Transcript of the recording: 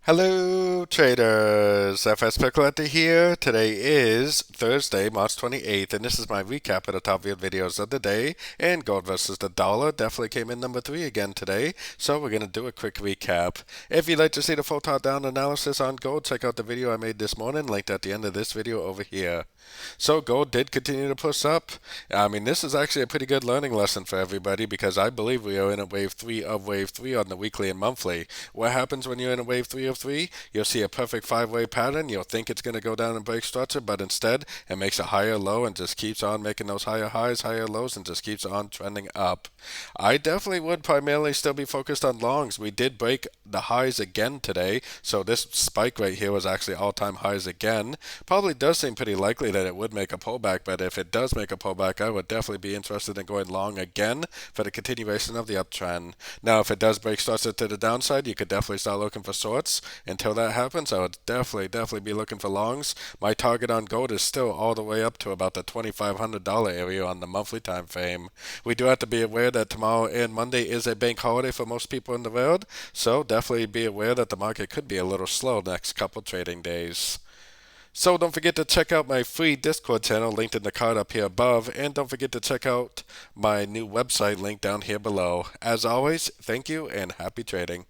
Hello traders, FX Pip Collector here. Today is Thursday, March 28th, and this is my recap of the top viewed videos of the day. And gold versus the dollar definitely came in number 3 again today, so we're going to do a quick recap. If you'd like to see the full top-down analysis on gold, check out the video I made this morning, linked at the end of this video over here. So gold did continue to push up. I mean, this is actually a pretty good learning lesson for everybody because I believe we are in a wave 3 of wave 3 on the weekly and monthly. What happens when you're in a wave 3 of 3? You'll see a perfect 5-way pattern. You'll think it's going to go down and break structure, but instead it makes a higher low and just keeps on making those higher highs, higher lows, and just keeps on trending up. I definitely would primarily still be focused on longs. We did break the highs again today, so this spike right here was actually all-time highs again. Probably does seem pretty likely that it would make a pullback, but if it does make a pullback, I would definitely be interested in going long again for the continuation of the uptrend. Now, if it does break structure to the downside, you could definitely start looking for shorts. Until that happens, I would definitely be looking for longs. My target on gold is still all the way up to about the $2,500 area on the monthly time frame. We do have to be aware that tomorrow and Monday is a bank holiday for most people in the world, so definitely be aware that the market could be a little slow next couple trading days. So don't forget to check out my free Discord channel linked in the card up here above, and don't forget to check out my new website linked down here below. As always, thank you and happy trading.